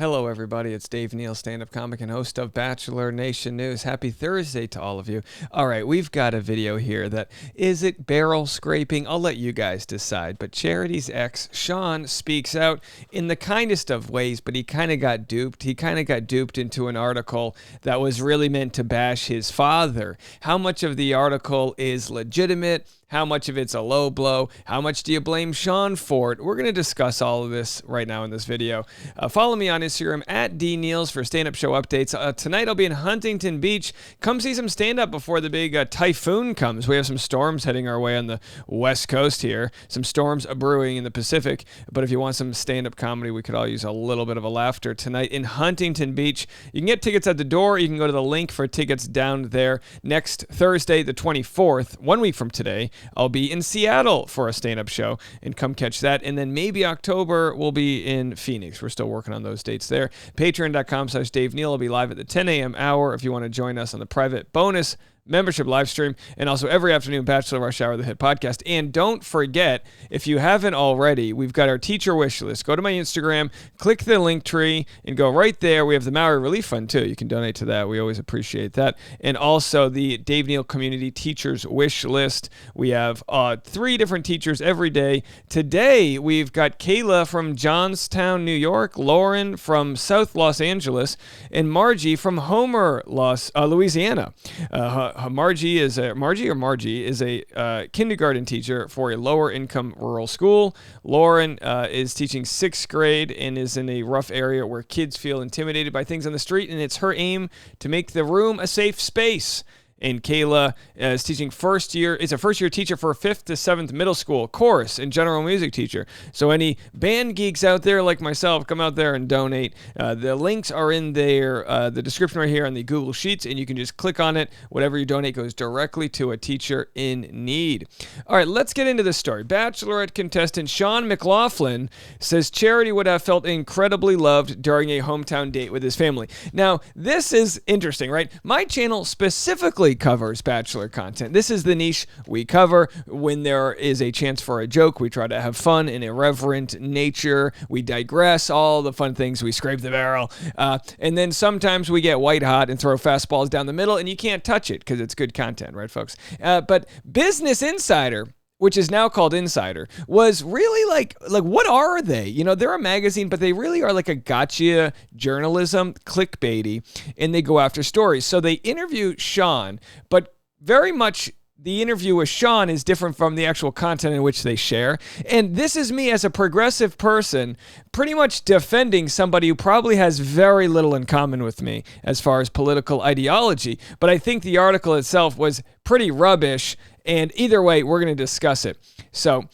Hello, everybody. It's Dave Neal, stand-up comic and host of Bachelor Nation News. Happy Thursday to all of you. All right, we've got a video here that, is it barrel scraping? I'll let you guys decide. But Charity's ex, Sean, speaks out in the kindest of ways, but he kind of got duped. He kind of got duped into an article that was really meant to bash his father. How much of the article is legitimate? How much of it's a low blow? How much do you blame Sean for it? We're going to discuss all of this right now in this video. Follow me on Instagram at DNeals for stand-up show updates. Tonight I'll be in Huntington Beach. Come see some stand-up before the big typhoon comes. We have some storms heading our way on the west coast here. Some storms brewing in the Pacific. But if you want some stand-up comedy, we could all use a little bit of a laughter tonight in Huntington Beach. You can get tickets at the door. You can go to the link for tickets down there. Next Thursday, the 24th, 1 week from today, I'll be in Seattle for a stand-up show, and come catch that. And then maybe October, we'll be in Phoenix. We're still working on those dates there. Patreon.com/Dave Neal. I'll be live at the 10 a.m. hour if you want to join us on the private bonus membership live stream, and also every afternoon, Bachelor Rush Hour, the hit podcast. And don't forget, if you haven't already, we've got our teacher wish list. Go to my Instagram, click the link tree, and go right there. We have the Maui Relief Fund, too. You can donate to that. We always appreciate that. And also the Dave Neal Community Teachers Wish List. We have 3 different teachers every day. Today, we've got Kayla from Johnstown, New York, Lauren from South Los Angeles, and Margie from Homer, Louisiana. Margie is a kindergarten teacher for a lower income rural school. Lauren is teaching 6th grade and is in a rough area where kids feel intimidated by things on the street, and it's her aim to make the room a safe space. And Kayla is teaching a first-year teacher for a 5th to 7th middle school course and general music teacher. So any band geeks out there like myself, come out there and donate. The links are in there, the description right here on the Google Sheets, and you can just click on it. Whatever you donate goes directly to a teacher in need. All right, let's get into this story. Bachelorette contestant Sean McLaughlin says Charity would have felt incredibly loved during a hometown date with his family. Now, this is interesting, right? My channel specifically covers Bachelor content. This is the niche we cover. When there is a chance for a joke, we try to have fun in irreverent nature. We digress, all the fun things. We scrape the barrel. And then sometimes we get white hot and throw fastballs down the middle, and you can't touch it because it's good content, right, folks? But Business Insider, which is now called Insider, was really like what are they? You know, they're a magazine, but they really are like a gotcha journalism, clickbaity, and they go after stories. So they interview Sean, but very much the interview with Sean is different from the actual content in which they share. And this is me as a progressive person pretty much defending somebody who probably has very little in common with me as far as political ideology. But I think the article itself was pretty rubbish. And either way, we're going to discuss it. So,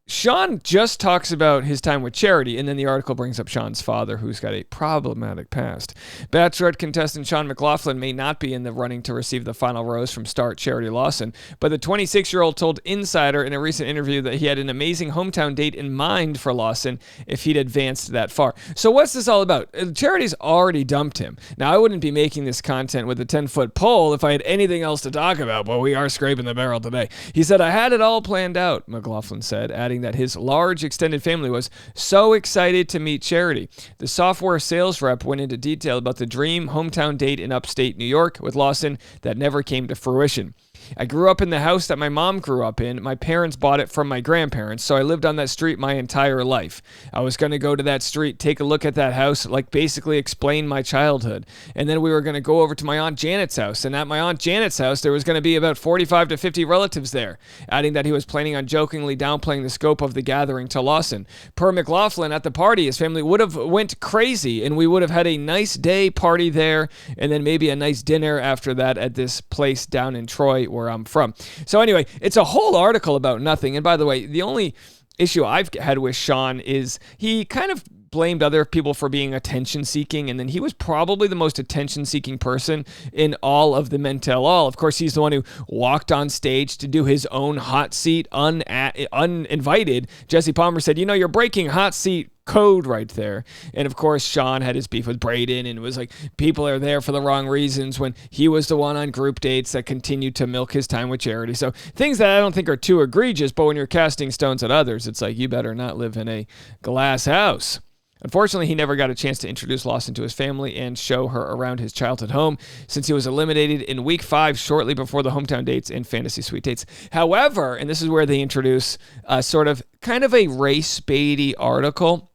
Sean just talks about his time with Charity, and then the article brings up Sean's father, who's got a problematic past. Bachelorette contestant Sean McLaughlin may not be in the running to receive the final rose from star Charity Lawson, but the 26-year-old told Insider in a recent interview that he had an amazing hometown date in mind for Lawson if he'd advanced that far. So what's this all about? Charity's already dumped him. Now, I wouldn't be making this content with a 10-foot pole if I had anything else to talk about, but we are scraping the barrel today. He said, "I had it all planned out," McLaughlin said, adding that his large extended family was so excited to meet Charity. The software sales rep went into detail about the dream hometown date in upstate New York with Lawson that never came to fruition. "I grew up in the house that my mom grew up in. My parents bought it from my grandparents, so I lived on that street my entire life. I was going to go to that street, take a look at that house, like basically explain my childhood. And then we were going to go over to my Aunt Janet's house, and at my Aunt Janet's house, there was going to be about 45 to 50 relatives there," adding that he was planning on jokingly downplaying the scope of the gathering to Lawson. Per McLaughlin, at the party, his family would have went crazy, and we would have had a nice day party there, and then maybe a nice dinner after that at this place down in Troy, where I'm from. So anyway, it's a whole article about nothing. And by the way, the only issue I've had with Sean is he kind of blamed other people for being attention-seeking, and then he was probably the most attention-seeking person in all of the Men Tell All. Of course, he's the one who walked on stage to do his own hot seat uninvited. Jesse Palmer said, "You know, you're breaking hot seat code right there." And of course, Sean had his beef with Braden, and it was like people are there for the wrong reasons when he was the one on group dates that continued to milk his time with Charity. So things that I don't think are too egregious, but when you're casting stones at others, it's like you better not live in a glass house. Unfortunately, he never got a chance to introduce Lawson to his family and show her around his childhood home since he was eliminated in week 5 shortly before the hometown dates and fantasy suite dates. However, and this is where they introduce kind of a race-baity article,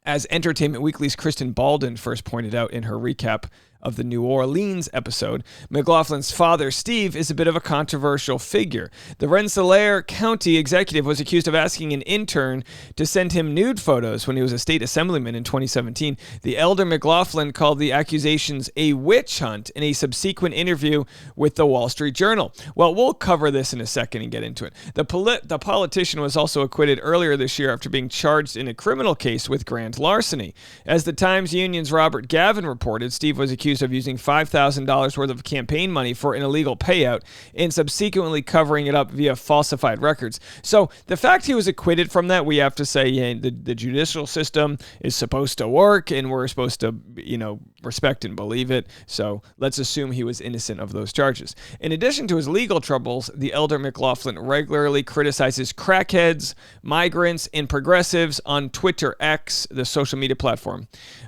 as Entertainment Weekly's Kristen Baldwin first pointed out in her recap of the New Orleans episode, McLaughlin's father, Steve, is a bit of a controversial figure. The Rensselaer County executive was accused of asking an intern to send him nude photos when he was a state assemblyman in 2017. The elder McLaughlin called the accusations a witch hunt in a subsequent interview with the Wall Street Journal. Well, we'll cover this in a second and get into it. The politician was also acquitted earlier this year after being charged in a criminal case with grand larceny. As the Times Union's Robert Gavin reported, Steve was accused of using $5,000 worth of campaign money for an illegal payout and subsequently covering it up via falsified records. So the fact he was acquitted from that, we have to say the judicial system is supposed to work and we're supposed to, respect and believe it. So let's assume he was innocent of those charges. In addition to his legal troubles, the elder McLaughlin regularly criticizes crackheads, migrants, and progressives on Twitter X, the social media platform.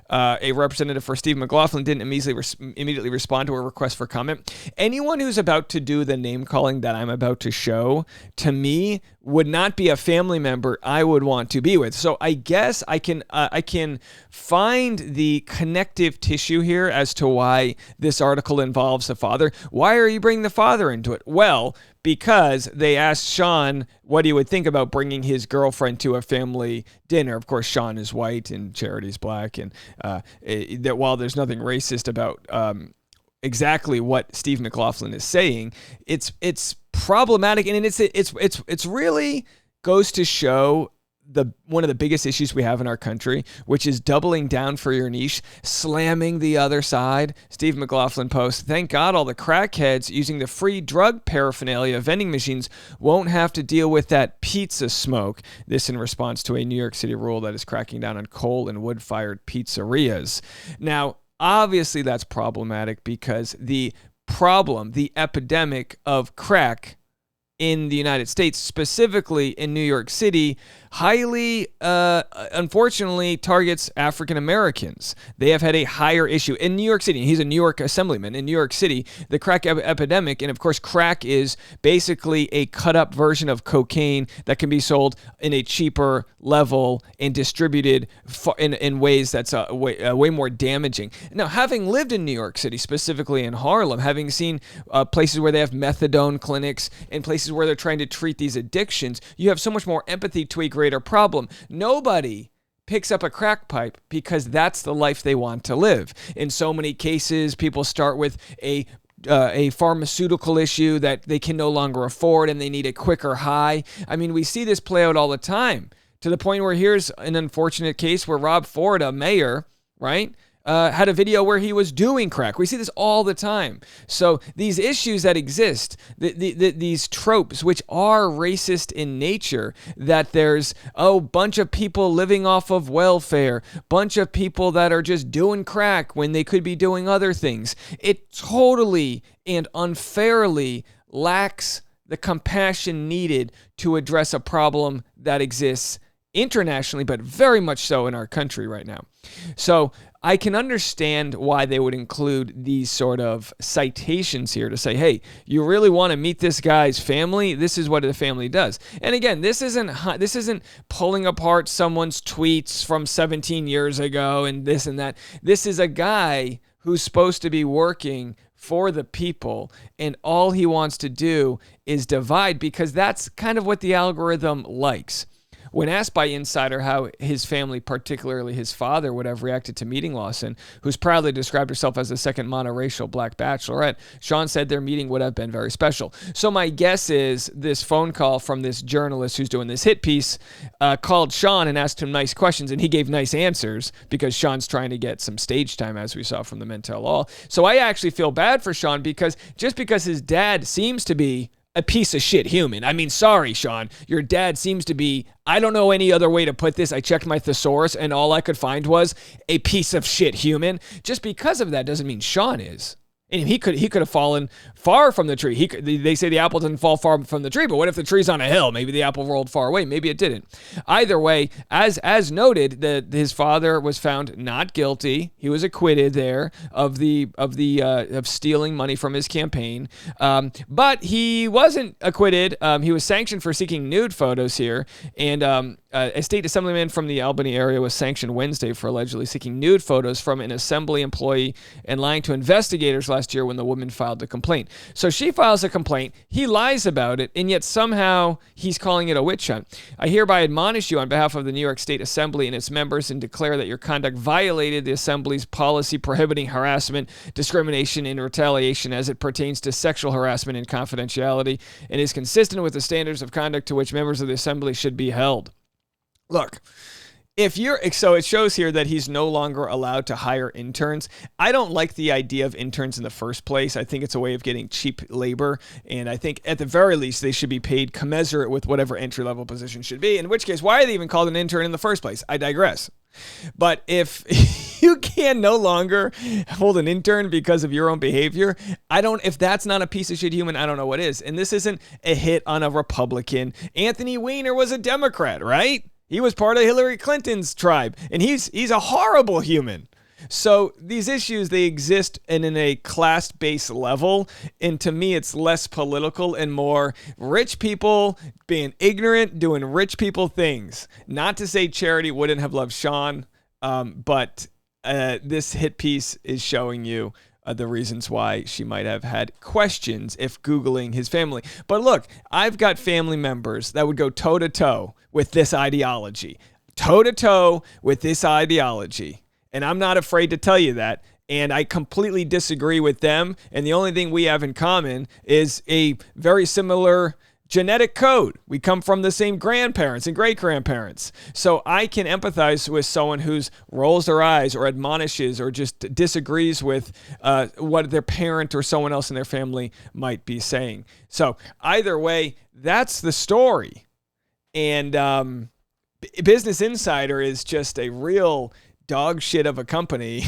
A representative for Steve McLaughlin didn't immediately respond to a request for comment. Anyone who's about to do the name calling that I'm about to show, to me, would not be a family member I would want to be with. So I guess I can find the connective tissue here as to why this article involves the father. Why are you bringing the father into it? Well, because they asked Sean what he would think about bringing his girlfriend to a family dinner. Of course, Sean is white and Charity's black, and that while there's nothing racist about exactly what Steve McLaughlin is saying, it's problematic, and it's really goes to show one of the biggest issues we have in our country, which is doubling down for your niche, slamming the other side. Steve McLaughlin posts, "Thank God all the crackheads using the free drug paraphernalia vending machines won't have to deal with that pizza smoke." This in response to a New York City rule that is cracking down on coal and wood-fired pizzerias. Now, obviously that's problematic because the epidemic of crack in the United States, specifically in New York City, highly, unfortunately, targets African Americans. They have had a higher issue in New York City. He's a New York assemblyman. In New York City, the crack epidemic, and of course, crack is basically a cut-up version of cocaine that can be sold in a cheaper level and distributed in ways that's way more damaging. Now, having lived in New York City, specifically in Harlem, having seen places where they have methadone clinics and places where they're trying to treat these addictions, you have so much more empathy to a greater problem. Nobody picks up a crack pipe because that's the life they want to live. In so many cases, people start with a pharmaceutical issue that they can no longer afford and they need a quicker high. I mean, we see this play out all the time to the point where here's an unfortunate case where Rob Ford, a mayor, right, had a video where he was doing crack. We see this all the time. So these issues that exist, these tropes, which are racist in nature, that there's a bunch of people living off of welfare, bunch of people that are just doing crack when they could be doing other things. It totally and unfairly lacks the compassion needed to address a problem that exists internationally, but very much so in our country right now. So I can understand why they would include these sort of citations here to say, hey, you really want to meet this guy's family? This is what the family does. And again, this isn't pulling apart someone's tweets from 17 years ago and this and that. This is a guy who's supposed to be working for the people, and all he wants to do is divide because that's kind of what the algorithm likes. When asked by Insider how his family, particularly his father, would have reacted to meeting Lawson, who's proudly described herself as the second monoracial black bachelorette, Sean said their meeting would have been very special. So my guess is this phone call from this journalist who's doing this hit piece called Sean and asked him nice questions, and he gave nice answers because Sean's trying to get some stage time, as we saw from the Men Tell All. So I actually feel bad for Sean because just because his dad seems to be a piece of shit human. I mean, sorry, Sean. Your dad seems to be, I don't know any other way to put this. I checked my thesaurus and all I could find was a piece of shit human. Just because of that doesn't mean Sean is. And he could have fallen far from the tree. They say the apple didn't fall far from the tree, but what if the tree's on a hill? Maybe the apple rolled far away. Maybe it didn't. Either way, as noted, his father was found not guilty. He was acquitted there of stealing money from his campaign. But he wasn't acquitted. He was sanctioned for seeking nude photos here, and a state assemblyman from the Albany area was sanctioned Wednesday for allegedly seeking nude photos from an assembly employee and lying to investigators last year when the woman filed the complaint. So she files a complaint, he lies about it, and yet somehow he's calling it a witch hunt. I hereby admonish you on behalf of the New York State Assembly and its members and declare that your conduct violated the Assembly's policy prohibiting harassment, discrimination, and retaliation as it pertains to sexual harassment and confidentiality, and is consistent with the standards of conduct to which members of the Assembly should be held. Look, so it shows here that he's no longer allowed to hire interns. I don't like the idea of interns in the first place. I think it's a way of getting cheap labor, and I think at the very least they should be paid commensurate with whatever entry-level position should be, in which case, why are they even called an intern in the first place? I digress. But if you can no longer hold an intern because of your own behavior, if that's not a piece of shit human, I don't know what is. And this isn't a hit on a Republican. Anthony Weiner was a Democrat, right? He was part of Hillary Clinton's tribe, and he's a horrible human. So these issues, they exist in a class-based level, and to me, it's less political and more rich people being ignorant, doing rich people things. Not to say Charity wouldn't have loved Sean, but this hit piece is showing you the reasons why she might have had questions if Googling his family. But look, I've got family members that would go toe-to-toe with this ideology. Toe-to-toe with this ideology. And I'm not afraid to tell you that. And I completely disagree with them. And the only thing we have in common is a very similar genetic code. We come from the same grandparents and great-grandparents. So I can empathize with someone who's rolls their eyes or admonishes or just disagrees with what their parent or someone else in their family might be saying. So either way, that's the story. And Business Insider is just a real dog shit of a company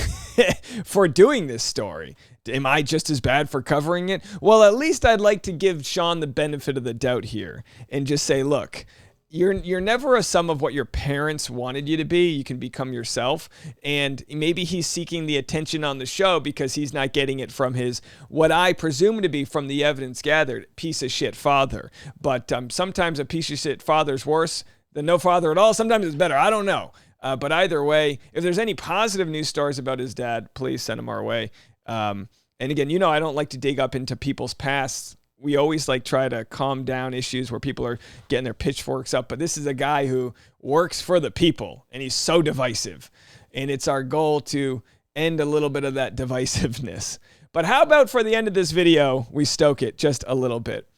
for doing this story. Am I just as bad for covering it? Well, at least I'd like to give Sean the benefit of the doubt here and just say, look, you're never a sum of what your parents wanted you to be. You can become yourself. And maybe he's seeking the attention on the show because he's not getting it from his, what I presume to be from the evidence gathered, piece of shit father. But sometimes a piece of shit father's worse than no father at all. Sometimes it's better. I don't know. But either way, if there's any positive news stories about his dad, please send them our way. And again, I don't like to dig up into people's pasts. We always try to calm down issues where people are getting their pitchforks up. But this is a guy who works for the people, and he's so divisive. And it's our goal to end a little bit of that divisiveness. But how about for the end of this video, we stoke it just a little bit.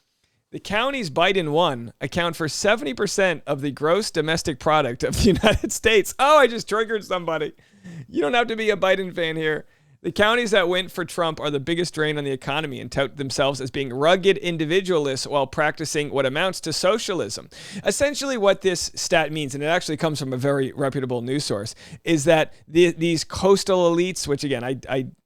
The counties Biden won account for 70% of the gross domestic product of the United States. Oh, I just triggered somebody. You don't have to be a Biden fan here. The counties that went for Trump are the biggest drain on the economy and tout themselves as being rugged individualists while practicing what amounts to socialism. Essentially what this stat means, and it actually comes from a very reputable news source, is that these coastal elites, which again,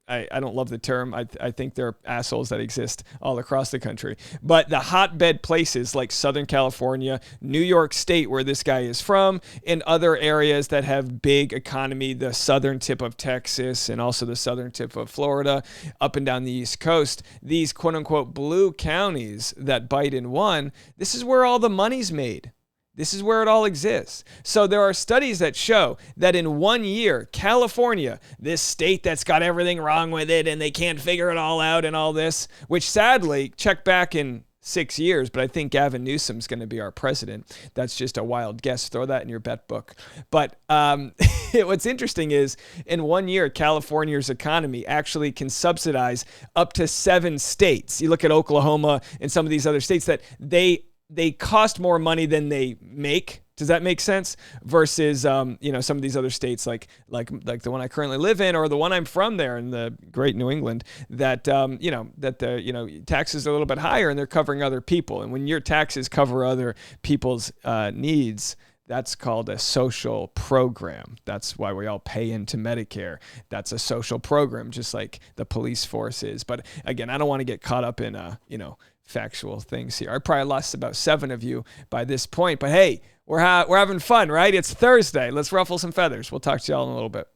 I don't love the term. I think they're assholes that exist all across the country. But the hotbed places like Southern California, New York State, where this guy is from, and other areas that have big economy, the southern tip of Texas and also the southern tip of Florida, up and down the East Coast, these quote-unquote blue counties that Biden won, this is where all the money's made. This is where it all exists. So there are studies that show that in 1 year, California, this state that's got everything wrong with it and they can't figure it all out and all this, which sadly, check back in 6 years, but I think Gavin Newsom's going to be our president. That's just a wild guess. Throw that in your bet book. But what's interesting is in 1 year, California's economy actually can subsidize up to 7 states. You look at Oklahoma and some of these other states that they cost more money than they make. Does that make sense? Versus, some of these other states like the one I currently live in or the one I'm from there in the great New England that the taxes are a little bit higher and they're covering other people. And when your taxes cover other people's needs, That's called a social program. That's why we all pay into Medicare. That's a social program, just like the police force is. But again, I don't want to get caught up in, factual things here. I probably lost about 7 of you by this point. But hey, we're having fun, right? It's Thursday. Let's ruffle some feathers. We'll talk to y'all in a little bit.